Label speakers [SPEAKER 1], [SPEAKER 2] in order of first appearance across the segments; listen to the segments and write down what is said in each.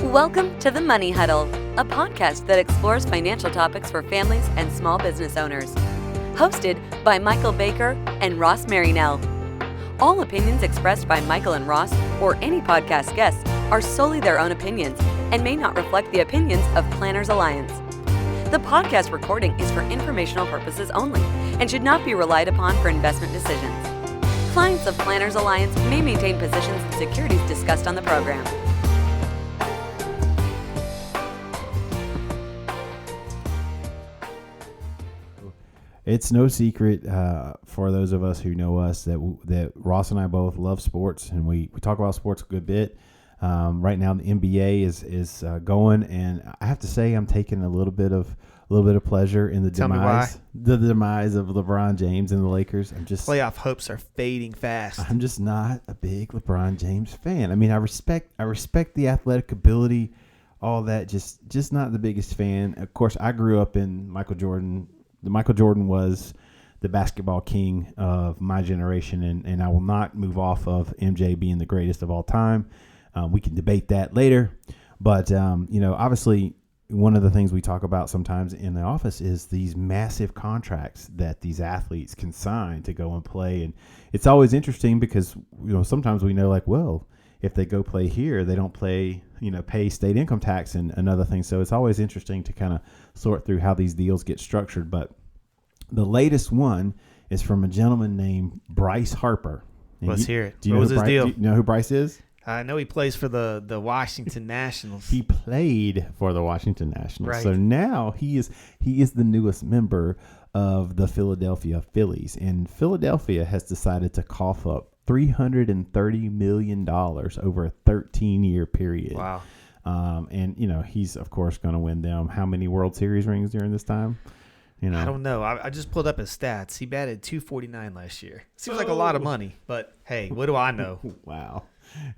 [SPEAKER 1] Welcome to the Money Huddle, a podcast that explores financial topics for families and small business owners. Hosted by Michael Baker and Ross Marinell. All opinions expressed by Michael and Ross or any podcast guests are solely their own opinions and may not reflect the opinions of Planners Alliance. The podcast recording is for informational purposes only and should not be relied upon for investment decisions. Clients of Planners Alliance may maintain positions in securities discussed on the program.
[SPEAKER 2] It's no secret for those of us who know us that Ross and I both love sports, and we talk about sports a good bit. Right now, the NBA is going, and I have to say I'm taking a little bit of pleasure in the demise of LeBron James and the Lakers.
[SPEAKER 3] Playoff hopes are fading fast.
[SPEAKER 2] I'm just not a big LeBron James fan. I mean, I respect the athletic ability, all that. Just not the biggest fan. Of course, I grew up in Michael Jordan. Michael Jordan was the basketball king of my generation, and I will not move off of MJ being the greatest of all time. We can debate that later, but obviously one of the things we talk about sometimes in the office is these massive contracts that these athletes can sign to go and play, and it's always interesting because sometimes we know if they go play here, they don't pay state income tax and other things. So it's always interesting to kind of sort through how these deals get structured. But the latest one is from a gentleman named Bryce Harper. And
[SPEAKER 3] Let's hear it.
[SPEAKER 2] What was his deal? Do you know who Bryce is?
[SPEAKER 3] I know he plays for the Washington Nationals.
[SPEAKER 2] He played for the Washington Nationals.
[SPEAKER 3] Right.
[SPEAKER 2] So now he is the newest member of the Philadelphia Phillies. And Philadelphia has decided to cough up $330 million over a 13-year period.
[SPEAKER 3] Wow.
[SPEAKER 2] And he's of course going to win them how many World Series rings during this time?
[SPEAKER 3] I don't know. I just pulled up his stats. He batted .249 last year. Seems like a lot of money, but hey, what do I know?
[SPEAKER 2] Wow.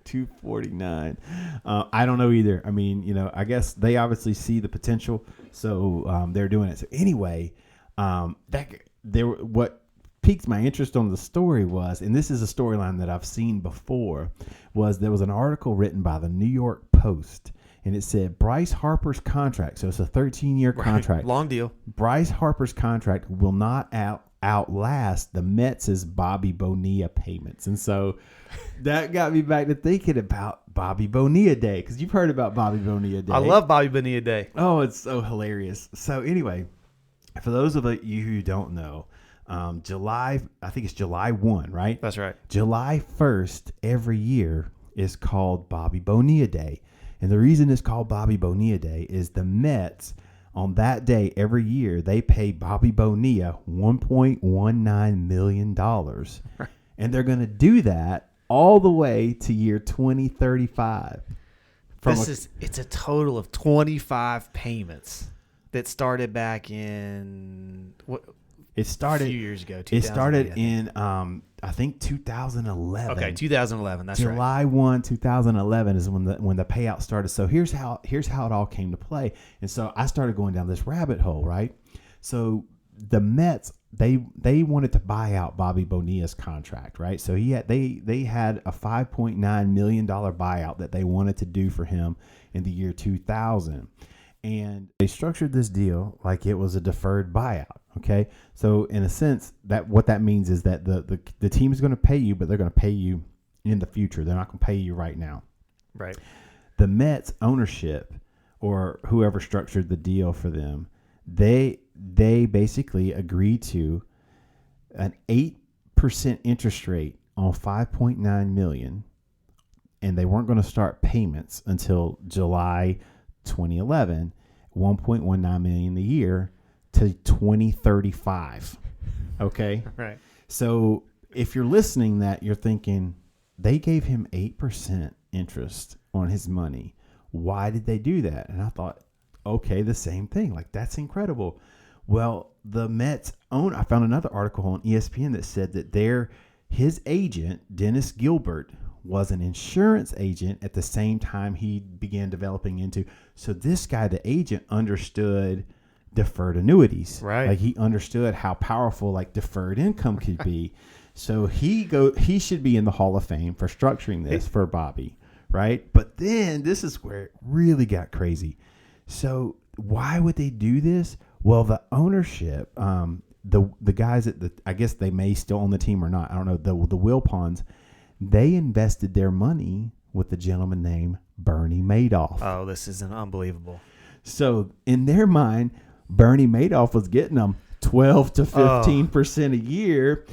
[SPEAKER 2] .249. I don't know either. I mean, I guess they obviously see the potential, so they're doing it. So anyway, what piqued my interest on the story was, and this is a storyline that I've seen before, was there was an article written by the New York Post, and it said Bryce Harper's contract, so it's a 13-year contract.
[SPEAKER 3] Long deal.
[SPEAKER 2] Bryce Harper's contract will not outlast the Mets' Bobby Bonilla payments. And so that got me back to thinking about Bobby Bonilla Day, because you've heard about Bobby Bonilla Day.
[SPEAKER 3] I love Bobby Bonilla Day.
[SPEAKER 2] Oh, it's so hilarious. So anyway, for those of you who don't know, I think it's July 1, right?
[SPEAKER 3] That's right.
[SPEAKER 2] July 1st every year is called Bobby Bonilla Day. And the reason it's called Bobby Bonilla Day is the Mets, on that day every year, they pay Bobby Bonilla $1.19 million. Right. And they're going to do that all the way to year 2035.
[SPEAKER 3] It's a total of 25 payments that started back in
[SPEAKER 2] a few
[SPEAKER 3] years ago.
[SPEAKER 2] It started in I think 2011.
[SPEAKER 3] Okay, 2011. That's right.
[SPEAKER 2] July 1, 2011 is when the payout started. So here's how it all came to play. And so I started going down this rabbit hole, right? So the Mets, they wanted to buy out Bobby Bonilla's contract, right? So they had a $5.9 million buyout that they wanted to do for him in the year 2000. And they structured this deal like it was a deferred buyout. Okay, so in a sense, what that means is that the team is going to pay you, but they're going to pay you in the future. They're not going to pay you right now.
[SPEAKER 3] Right.
[SPEAKER 2] The Mets ownership, or whoever structured the deal for them, they basically agreed to an 8% interest rate on $5.9 million, and they weren't going to start payments until July 2011, $1.19 million a year to 2035. Okay.
[SPEAKER 3] Right.
[SPEAKER 2] So if you're listening, that you're thinking they gave him 8% interest on his money. Why did they do that? And I thought, okay, the same thing. Like, that's incredible. Well, the Mets I found another article on ESPN that said that his agent, Dennis Gilbert, was an insurance agent at the same time he began developing into. So this guy, the agent, understood deferred annuities.
[SPEAKER 3] Right.
[SPEAKER 2] Like, he understood how powerful deferred income could be. So he should be in the Hall of Fame for structuring this for Bobby, right? But then this is where it really got crazy. So why would they do this? Well, the ownership, the guys at I guess they may still own the team or not. I don't know. The Wilpons, they invested their money with a gentleman named Bernie Madoff.
[SPEAKER 3] Oh, this is unbelievable.
[SPEAKER 2] So in their mind, Bernie Madoff was getting them 12 to 15% a year,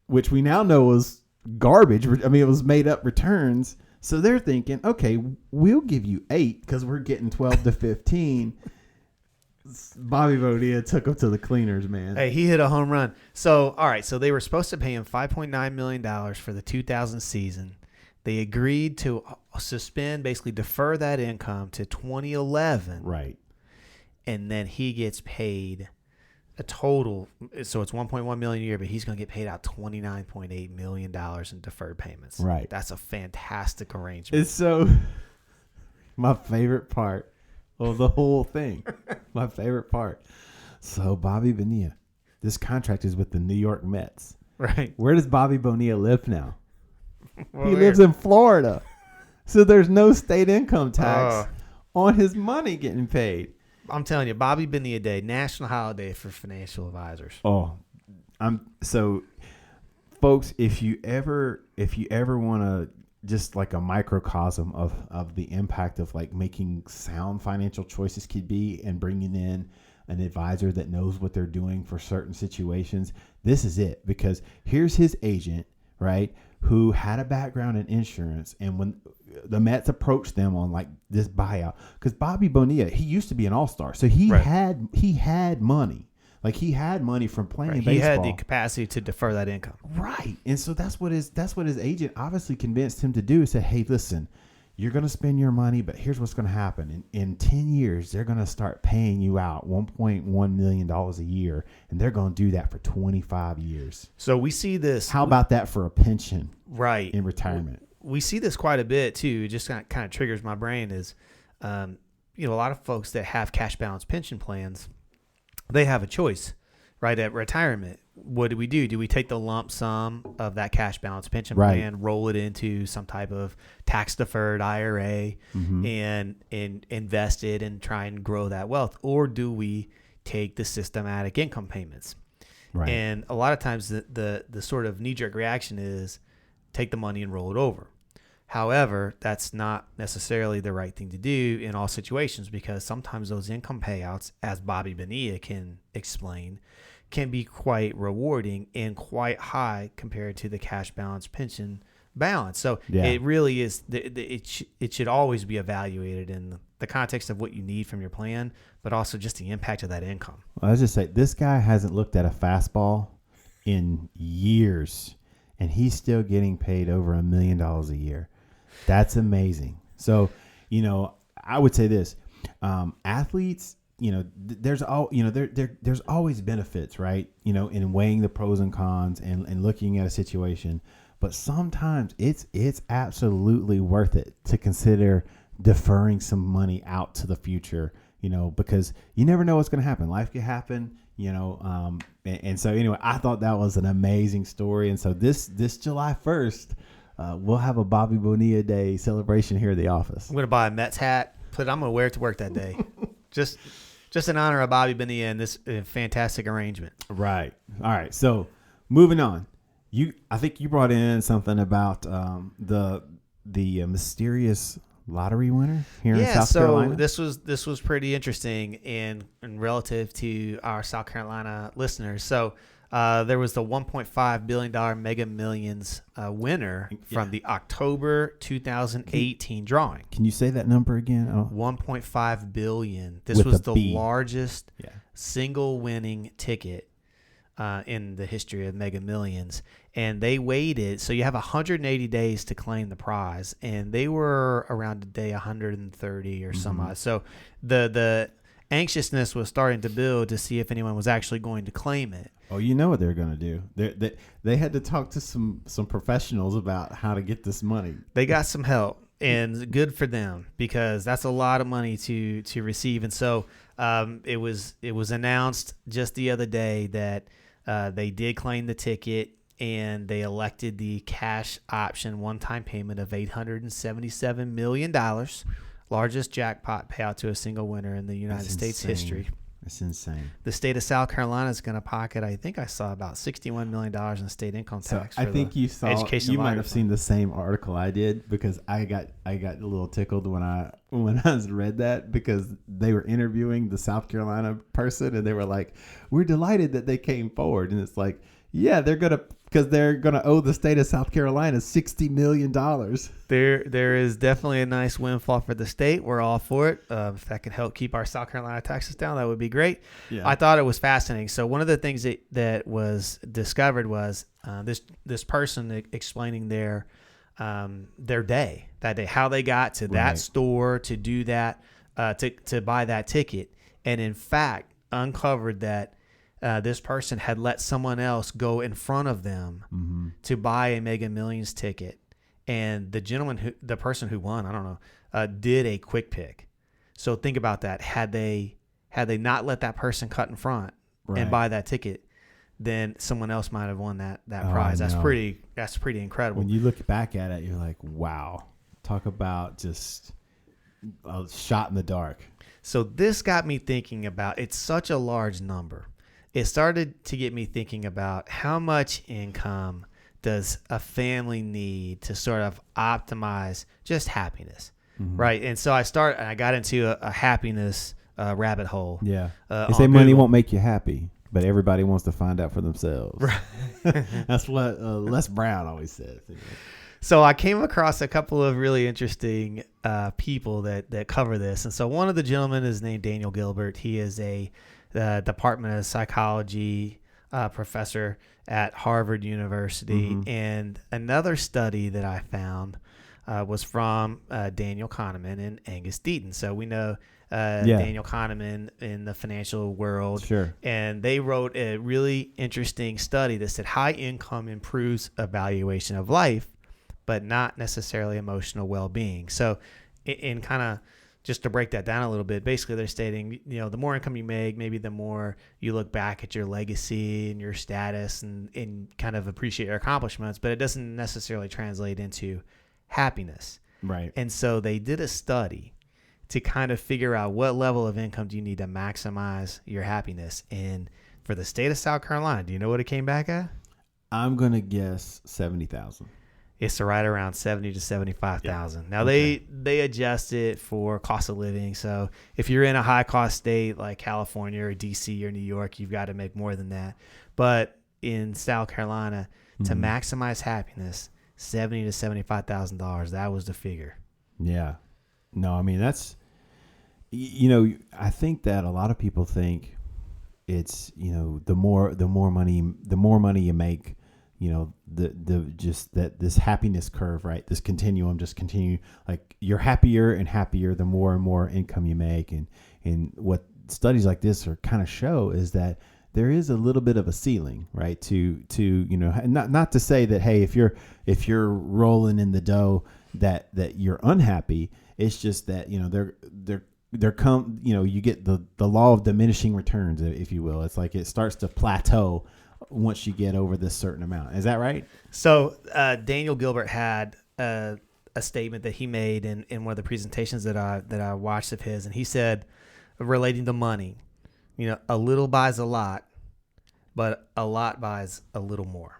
[SPEAKER 2] which we now know was garbage. I mean, it was made up returns. So they're thinking, okay, we'll give you 8 because we're getting 12 to 15. Bobby Bonilla took him to the cleaners, man.
[SPEAKER 3] Hey, he hit a home run. So, all right, so they were supposed to pay him $5.9 million for the 2000 season. They agreed to suspend, basically defer that income to 2011.
[SPEAKER 2] Right.
[SPEAKER 3] And then he gets paid a total, so it's $1.1 million a year, but he's going to get paid out $29.8 million in deferred payments.
[SPEAKER 2] Right.
[SPEAKER 3] That's a fantastic arrangement.
[SPEAKER 2] It's so my favorite part of the whole thing. My favorite part. So Bobby Bonilla, this contract is with the New York Mets.
[SPEAKER 3] Right.
[SPEAKER 2] Where does Bobby Bonilla live now? He lives in Florida. So there's no state income tax on his money getting paid.
[SPEAKER 3] I'm telling you, Bobby Bonilla Day, national holiday for financial advisors.
[SPEAKER 2] So folks, if you ever want to just like a microcosm of the impact of like making sound financial choices could be and bringing in an advisor that knows what they're doing for certain situations, this is it. Because here's his agent, right, who had a background in insurance, and when the Mets approached them on like this buyout, because Bobby Bonilla, he used to be an all-star, so he had money. Like he had money from playing baseball.
[SPEAKER 3] He had the capacity to defer that income.
[SPEAKER 2] Right. And so that's what his agent obviously convinced him to do. He said, hey, listen, you're going to spend your money, but here's what's going to happen. In 10 years, they're going to start paying you out $1.1 million a year, and they're going to do that for 25 years.
[SPEAKER 3] So we see this.
[SPEAKER 2] How about that for a pension?
[SPEAKER 3] Right.
[SPEAKER 2] In retirement.
[SPEAKER 3] We see this quite a bit, too. It just kind of triggers my brain is, a lot of folks that have cash balance pension plans, they have a choice, right, at retirement. What do? Do we take the lump sum of that cash balance pension plan, roll it into some type of tax-deferred IRA, and invest it and try and grow that wealth? Or do we take the systematic income payments? Right. And a lot of times the sort of knee-jerk reaction is take the money and roll it over. However, that's not necessarily the right thing to do in all situations, because sometimes those income payouts, as Bobby Bonilla can explain, can be quite rewarding and quite high compared to the cash balance pension balance. So it really is, it should always be evaluated in the context of what you need from your plan, but also just the impact of that income.
[SPEAKER 2] Well, I was just say, this guy hasn't looked at a fastball in years, and he's still getting paid over $1 million a year. That's amazing. So, I would say this, athletes, there's always benefits, right? In weighing the pros and cons and looking at a situation, but sometimes it's absolutely worth it to consider deferring some money out to the future, because you never know what's going to happen. Life could happen, and so anyway, I thought that was an amazing story. And so this July 1st, we'll have a Bobby Bonilla Day celebration here at the office.
[SPEAKER 3] I'm going to buy a Mets hat. I'm going to wear it to work that day. Just in honor of Bobby Bonilla and this fantastic arrangement.
[SPEAKER 2] Right. All right. So moving on, I think you brought in something about the mysterious lottery winner here in South Carolina.
[SPEAKER 3] So this was pretty interesting in relative to our South Carolina listeners. So there was the $1.5 billion Mega Millions winner from the October 2018 drawing.
[SPEAKER 2] Can you say that number again?
[SPEAKER 3] $1.5 billion. This was the largest single winning ticket in the history of Mega Millions. And they waited. So you have 180 days to claim the prize. And they were around day 130 or some odd. So the anxiousness was starting to build to see if anyone was actually going to claim it.
[SPEAKER 2] Oh, you know what they're going to do. They had to talk to some professionals about how to get this money.
[SPEAKER 3] They got some help, and good for them, because that's a lot of money to receive. And so it was announced just the other day that they did claim the ticket, and they elected the cash option one-time payment of $877 million, largest jackpot payout to a single winner in the United States history.
[SPEAKER 2] That's insane.
[SPEAKER 3] The state of South Carolina is going to pocket, I think I saw about $61 million in state income tax.
[SPEAKER 2] So I think you saw. You might have seen the same article I did, because I got a little tickled when I read that, because they were interviewing the South Carolina person and they were like, "We're delighted that they came forward," and it's like, yeah, they're gonna owe the state of South Carolina $60 million.
[SPEAKER 3] There is definitely a nice windfall for the state. We're all for it. If that could help keep our South Carolina taxes down, that would be great.
[SPEAKER 2] Yeah.
[SPEAKER 3] I thought it was fascinating. So one of the things that was discovered was this person explaining their day, how they got to that store to do that, to buy that ticket, and in fact uncovered that this person had let someone else go in front of them to buy a Mega Millions ticket, and the person who won, I don't know, did a quick pick. So think about that. Had they not let that person cut in front and buy that ticket, then someone else might have won that prize. That's pretty incredible.
[SPEAKER 2] When you look back at it, you're like, wow, talk about just a shot in the dark.
[SPEAKER 3] So this got me thinking about, it's such a large number. It started to get me thinking about how much income does a family need to sort of optimize just happiness, right? And so I got into a happiness rabbit hole.
[SPEAKER 2] Yeah. They say money won't make you happy, but everybody wants to find out for themselves. Right. That's what Les Brown always says.
[SPEAKER 3] So I came across a couple of really interesting people that cover this. And so one of the gentlemen is named Daniel Gilbert. He is a Department of Psychology professor at Harvard University. And another study that I found was from Daniel Kahneman and Angus Deaton. So we know Daniel Kahneman in the financial world.
[SPEAKER 2] Sure.
[SPEAKER 3] And they wrote a really interesting study that said high income improves evaluation of life, but not necessarily emotional well-being. So in kind of just to break that down a little bit, basically they're stating, the more income you make, maybe the more you look back at your legacy and your status and kind of appreciate your accomplishments, but it doesn't necessarily translate into happiness.
[SPEAKER 2] Right.
[SPEAKER 3] And so they did a study to kind of figure out what level of income do you need to maximize your happiness. And for the state of South Carolina, do you know what it came back at?
[SPEAKER 2] I'm going to guess 70,000.
[SPEAKER 3] It's right around 70 to 75,000.
[SPEAKER 2] Yeah.
[SPEAKER 3] Now they adjust it for cost of living. So if you're in a high cost state like California or DC or New York, you've got to make more than that. But in South Carolina, to maximize happiness, $70 to $75,000. That was the figure.
[SPEAKER 2] Yeah. No, I mean that's, I think that a lot of people think it's, the more money you make, this happiness curve, right? This continuum just continue, like you're happier and happier the more and more income you make. And what studies like this are kind of show is that there is a little bit of a ceiling, right? To not to say that, hey, if you're rolling in the dough that you're unhappy. It's just that, you get the law of diminishing returns, if you will. It's like it starts to plateau once you get over this certain amount. Is that right?
[SPEAKER 3] So Daniel Gilbert had a statement that he made in one of the presentations that I watched of his, and he said, relating to money, a little buys a lot, but a lot buys a little more.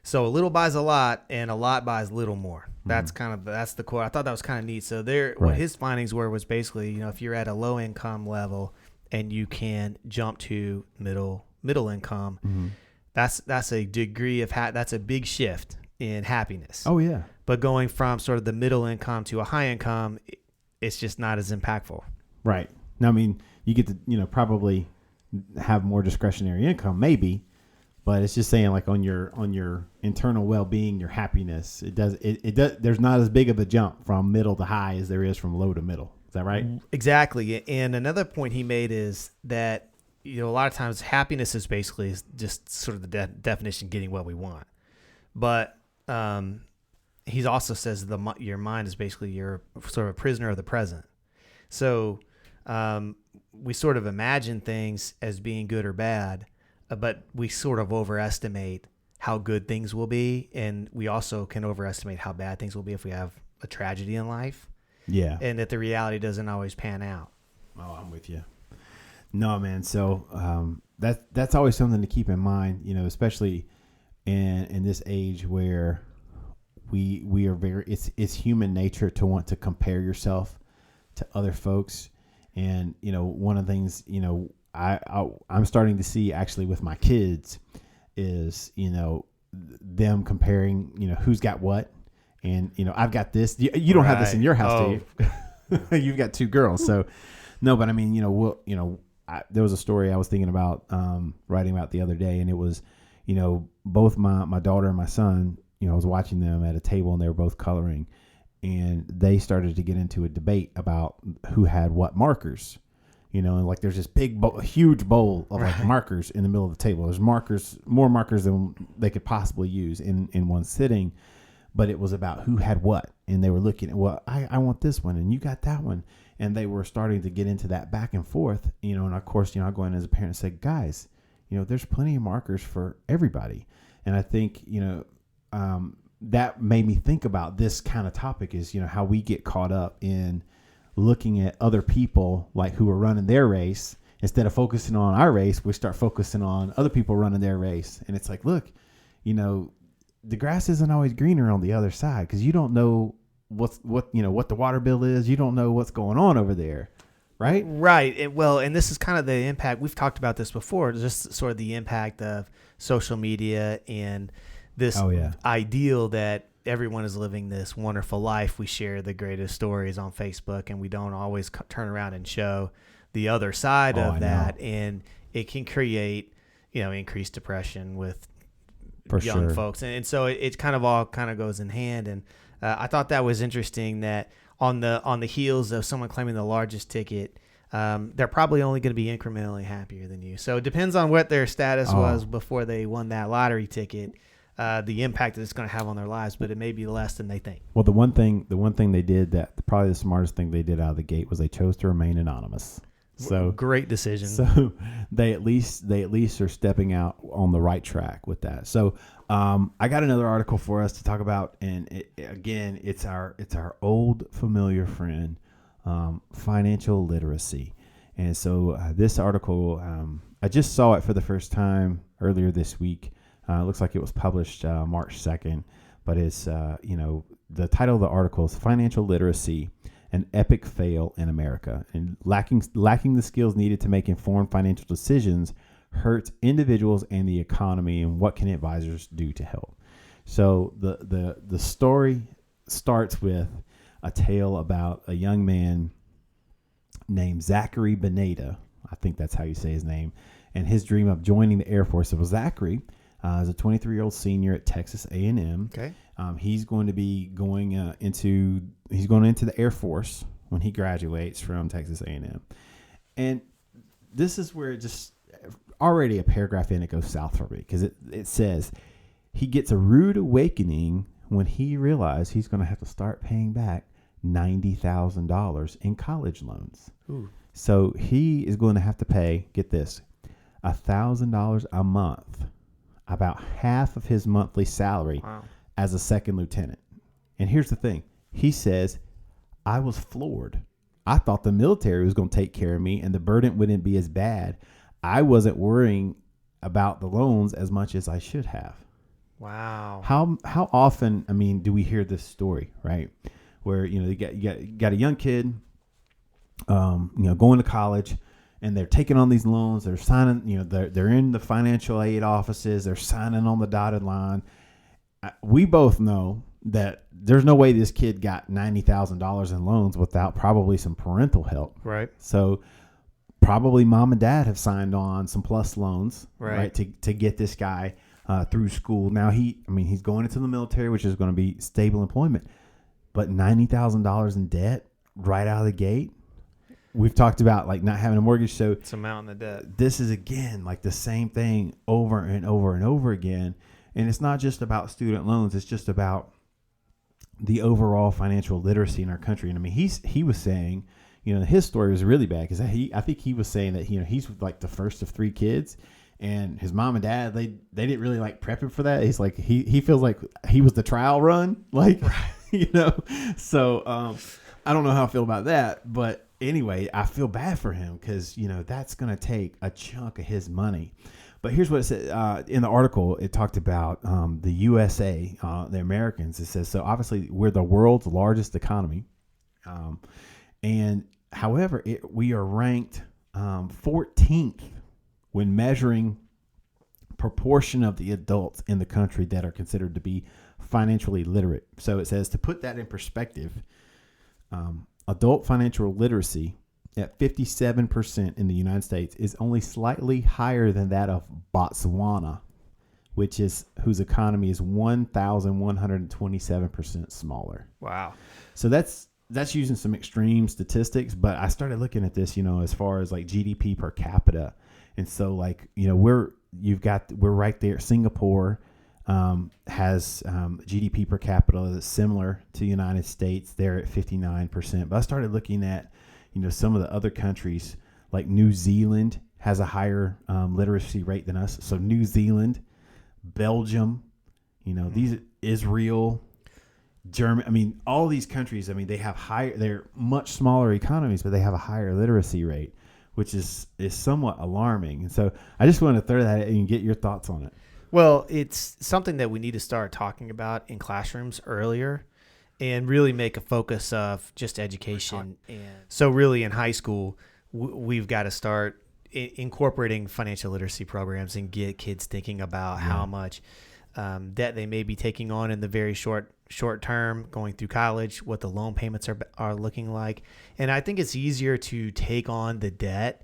[SPEAKER 3] So a little buys a lot, and a lot buys little more. That's that's the quote. I thought that was kind of neat. So what his findings were was basically, if you're at a low income level and you can jump to middle income, that's a degree of that's a big shift in happiness.
[SPEAKER 2] Oh yeah.
[SPEAKER 3] But going from sort of the middle income to a high income, it's just not as impactful.
[SPEAKER 2] Right. Now, I mean, you get to probably have more discretionary income, maybe, but it's just saying like on your internal well-being, your happiness, it does there's not as big of a jump from middle to high as there is from low to middle. Is that right?
[SPEAKER 3] Exactly. And another point he made is that a lot of times happiness is basically just sort of the definition getting what we want. But he also says your mind is basically you're sort of a prisoner of the present. So we sort of imagine things as being good or bad, but we sort of overestimate how good things will be, and we also can overestimate how bad things will be if we have a tragedy in life.
[SPEAKER 2] Yeah.
[SPEAKER 3] And that the reality doesn't always pan out.
[SPEAKER 2] Oh, I'm with you. No, man. So that's always something to keep in mind, especially in this age where we are it's human nature to want to compare yourself to other folks. And, one of the things, I'm starting to see actually with my kids is, them comparing, who's got what. And, I've got this. You don't have this in your house, do you? You've got 2 girls. So, no, but I mean, there was a story I was thinking about writing about the other day. And it was, both my daughter and my son, I was watching them at a table and they were both coloring. And they started to get into a debate about who had what markers. And like there's this big, huge bowl of like markers in the middle of the table. There's more markers than they could possibly use in one sitting. But it was about who had what. And they were looking at, well, I want this one and you got that one. And they were starting to get into that back and forth, and of course, I go in as a parent and say, guys, there's plenty of markers for everybody. And I think, that made me think about this kind of topic is, how we get caught up in looking at other people like who are running their race. Instead of focusing on our race, we start focusing on other people running their race. And it's like, look, the grass isn't always greener on the other side because you don't know what the water bill is. You don't know what's going on over there. Right.
[SPEAKER 3] Right. And this is kind of the impact. We've talked about this before, just sort of the impact of social media and this ideal that everyone is living this wonderful life. We share the greatest stories on Facebook and we don't always turn around and show the other side of that. And it can create, increased depression with young folks. And so it kind of all kind of goes in hand. And I thought that was interesting that on the heels of someone claiming the largest ticket, they're probably only going to be incrementally happier than you. So it depends on what their status was before they won that lottery ticket, the impact that it's going to have on their lives, but it may be less than they think.
[SPEAKER 2] Well, the one thing they did that probably the smartest thing they did out of the gate was they chose to remain anonymous. So
[SPEAKER 3] great decision.
[SPEAKER 2] So they at least are stepping out on the right track with that. So I got another article for us to talk about, and it's our old familiar friend, financial literacy. And so this article, I just saw it for the first time earlier this week. It looks like it was published March 2nd, but it's the title of the article is Financial Literacy: An Epic Fail in America. And lacking the skills needed to make informed financial decisions hurts individuals and the economy, and what can advisors do to help? So the story starts with a tale about a young man named Zachary Bonilla. I think that's how you say his name. And his dream of joining the Air Force. It was Zachary is a 23-year-old senior at Texas A&M.
[SPEAKER 3] Okay.
[SPEAKER 2] He's going to be going into the Air Force when he graduates from Texas A&M. And this is where it just already a paragraph in it goes south for me, because it says he gets a rude awakening when he realized he's going to have to start paying back $90,000 in college loans.
[SPEAKER 3] Ooh.
[SPEAKER 2] So he is going to have to pay, get this, $1,000 a month, about half of his monthly salary.
[SPEAKER 3] Wow.
[SPEAKER 2] As a second lieutenant. And here's the thing. He says, I was floored. I thought the military was going to take care of me and the burden wouldn't be as bad. I wasn't worrying about the loans as much as I should have.
[SPEAKER 3] Wow.
[SPEAKER 2] How often, do we hear this story, right? Where, you got a young kid, going to college, and they're taking on these loans. They're signing, they're in the financial aid offices. They're signing on the dotted line. We both know that there's no way this kid got $90,000 in loans without probably some parental help.
[SPEAKER 3] Right.
[SPEAKER 2] So probably mom and dad have signed on some plus loans,
[SPEAKER 3] right,
[SPEAKER 2] to get this guy through school. Now he's going into the military, which is going to be stable employment, but $90,000 in debt right out of the gate. We've talked about like not having a mortgage. So
[SPEAKER 3] it's a mountain of debt.
[SPEAKER 2] This is again like the same thing over and over and over again. And it's not just about student loans. It's just about the overall financial literacy in our country. And he was saying, his story was really bad because I think he was saying that, he's like the first of 3 kids. And his mom and dad, they didn't really like prep him for that. He's like, he feels like he was the trial run, like, you know. So I don't know how I feel about that, but anyway, I feel bad for him because, you know, that's going to take a chunk of his money. But here's what it said in the article. It talked about the USA, the Americans. It says, so obviously we're the world's largest economy. And however, we are ranked 14th when measuring proportion of the adults in the country that are considered to be financially literate. So it says, to put that in perspective, adult financial literacy at 57% in the United States is only slightly higher than that of Botswana, whose economy is 1,127% smaller.
[SPEAKER 3] Wow.
[SPEAKER 2] So that's using some extreme statistics, but I started looking at this, you know, as far as like GDP per capita. And so, like, you know, we're right there. Singapore has GDP per capita that's similar to the United States. They're at 59%. But I started looking at, you know, some of the other countries, like New Zealand has a higher literacy rate than us. So New Zealand, Belgium, you know, these Israel, Germany. I mean, all these countries. I mean, they're much smaller economies, but they have a higher literacy rate, which is somewhat alarming. And so I just wanted to throw that in and get your thoughts on it.
[SPEAKER 3] Well, it's something that we need to start talking about in classrooms earlier and really make a focus of just education. And so really in high school, we've got to start incorporating financial literacy programs and get kids thinking about how much debt they may be taking on in the very short term, going through college, what the loan payments are looking like. And I think it's easier to take on the debt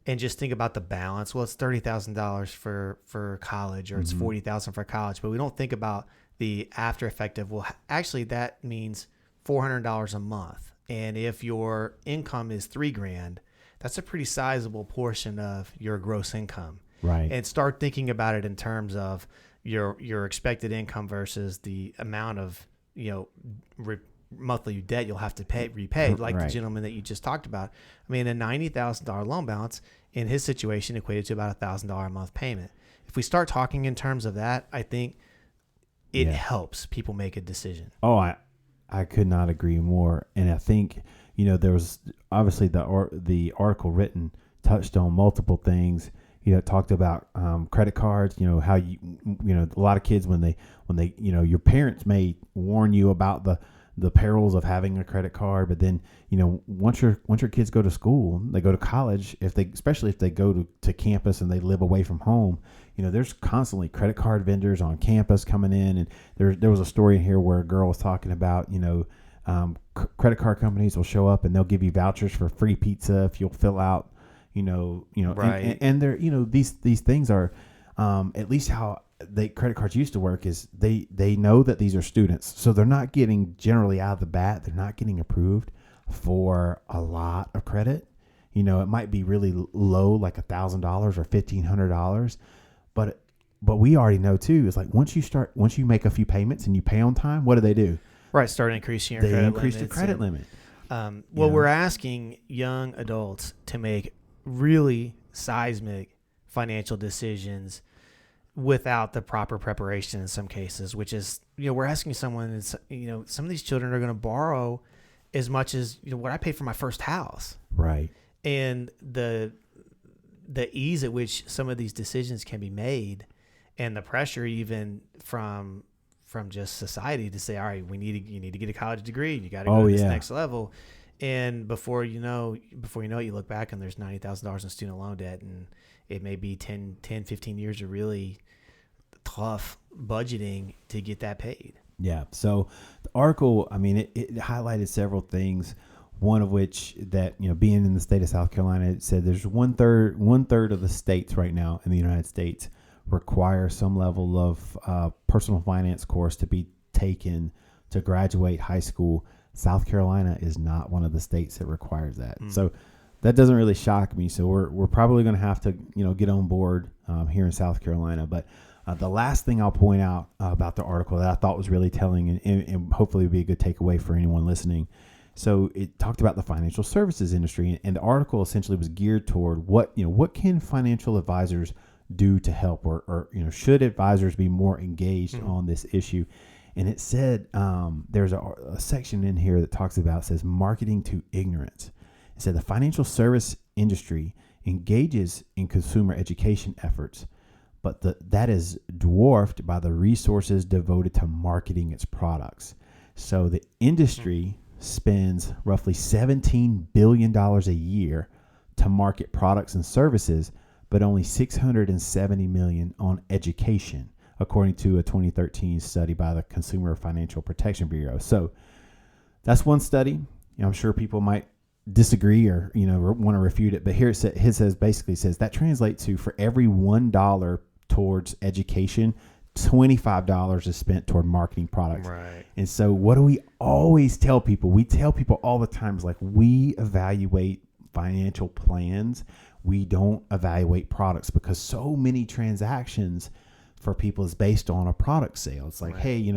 [SPEAKER 3] and just think about the balance. Well, it's $30,000 for college, or it's $40,000 for college, but we don't think about the after effect of, well, actually that means $400 a month. And if your income is $3,000, that's a pretty sizable portion of your gross income.
[SPEAKER 2] Right.
[SPEAKER 3] And start thinking about it in terms of your expected income versus the amount of, you know, monthly debt you'll have to repay, like the gentleman that you just talked about. I mean, a $90,000 loan balance in his situation equated to about $1,000 a month payment. If we start talking in terms of that, I think it helps people make a decision.
[SPEAKER 2] Oh, I could not agree more. And I think, you know, there was obviously the article written touched on multiple things. You know, it talked about credit cards, you know, how you know, a lot of kids when they, you know, your parents may warn you about the perils of having a credit card, but then, you know, once your kids go to school, they go to college, especially if they go to campus and they live away from home, you know, there's constantly credit card vendors on campus coming in. And there was a story in here where a girl was talking about, you know, credit card companies will show up and they'll give you vouchers for free pizza if you'll fill out, you know,
[SPEAKER 3] right.
[SPEAKER 2] and they're, you know, these things are, at least how credit cards used to work is they know that these are students, so they're not getting, generally out of the bat, they're not getting approved for a lot of credit. You know, it might be really low, like $1,000 or $1,500, but we already know too, is like once you make a few payments and you pay on time, what do?
[SPEAKER 3] Right, start increasing your
[SPEAKER 2] they
[SPEAKER 3] credit
[SPEAKER 2] increase
[SPEAKER 3] limits
[SPEAKER 2] the credit limit.
[SPEAKER 3] Well, we're asking young adults to make really seismic financial decisions without the proper preparation in some cases, which is, you know, we're asking someone, you know, some of these children are going to borrow as much as, you know, what I paid for my first house.
[SPEAKER 2] Right.
[SPEAKER 3] And the ease at which some of these decisions can be made, and the pressure even from just society to say, all right, you need to get a college degree, you got to go to this next level. And before you know it, you look back and there's $90,000 in student loan debt, and it may be 10, 15 years of really tough budgeting to get that paid. Yeah.
[SPEAKER 2] So the article, I mean, it highlighted several things. One of which that, you know, being in the state of South Carolina, it said there's one third of the states right now in the United States require some level of personal finance course to be taken to graduate high school. South Carolina is not one of the states that requires that. So that doesn't really shock me. So we're probably going to have to, you know, get on board here in South Carolina. But the last thing I'll point out about the article that I thought was really telling, and hopefully would be a good takeaway for anyone listening. So it talked about the financial services industry, and the article essentially was geared toward what can financial advisors do to help, or should advisors be more engaged on this issue? And it said there's a section in here that talks about, says marketing to ignorance. It said the financial service industry engages in consumer education efforts, but that is dwarfed by the resources devoted to marketing its products. So the industry spends roughly $17 billion a year to market products and services, but only $670 million on education, according to a 2013 study by the Consumer Financial Protection Bureau. So that's one study. I'm sure people might disagree or want to refute it, but here it says basically says that translates to, for every $1 towards education, $25 is spent toward marketing products.
[SPEAKER 3] Right.
[SPEAKER 2] And so what do we always tell people? We tell people all the time, is like, we evaluate financial plans. We don't evaluate products, because so many transactions for people is based on a product sale. It's like, hey,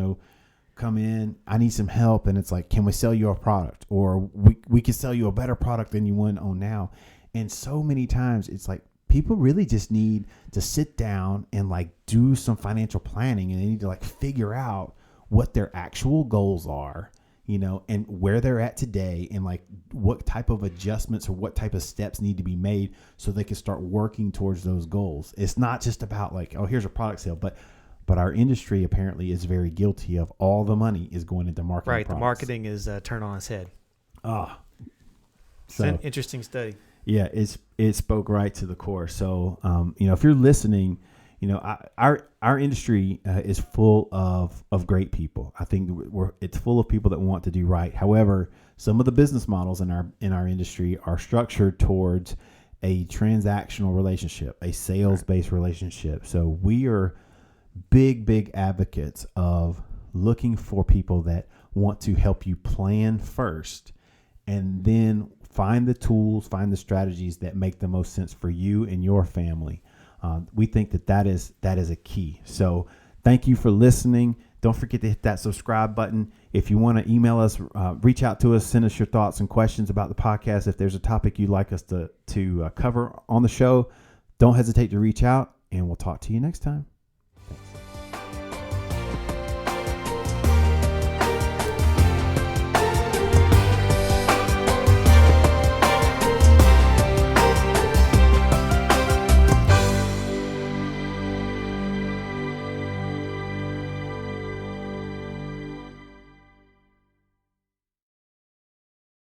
[SPEAKER 2] come in, I need some help. And it's like, can we sell you a product? Or we can sell you a better product than you want on now. And so many times it's like, people really just need to sit down and like do some financial planning, and they need to like figure out what their actual goals are, and where they're at today, and like what type of adjustments or what type of steps need to be made so they can start working towards those goals. It's not just about like, oh, here's a product sale, but our industry apparently is very guilty of all the money is going into marketing.
[SPEAKER 3] Right.
[SPEAKER 2] Products.
[SPEAKER 3] The marketing is turned on its head.
[SPEAKER 2] So
[SPEAKER 3] It's an interesting study.
[SPEAKER 2] Yeah, it spoke right to the core. So, if you're listening, our industry is full of great people. I think it's full of people that want to do right. However, some of the business models in our industry are structured towards a transactional relationship, a sales-based relationship. So we are big advocates of looking for people that want to help you plan first, and then find the tools, find the strategies that make the most sense for you and your family. We think that is a key. So thank you for listening. Don't forget to hit that subscribe button. If you want to email us, reach out to us, send us your thoughts and questions about the podcast. If there's a topic you'd like us to cover on the show, don't hesitate to reach out, and we'll talk to you next time.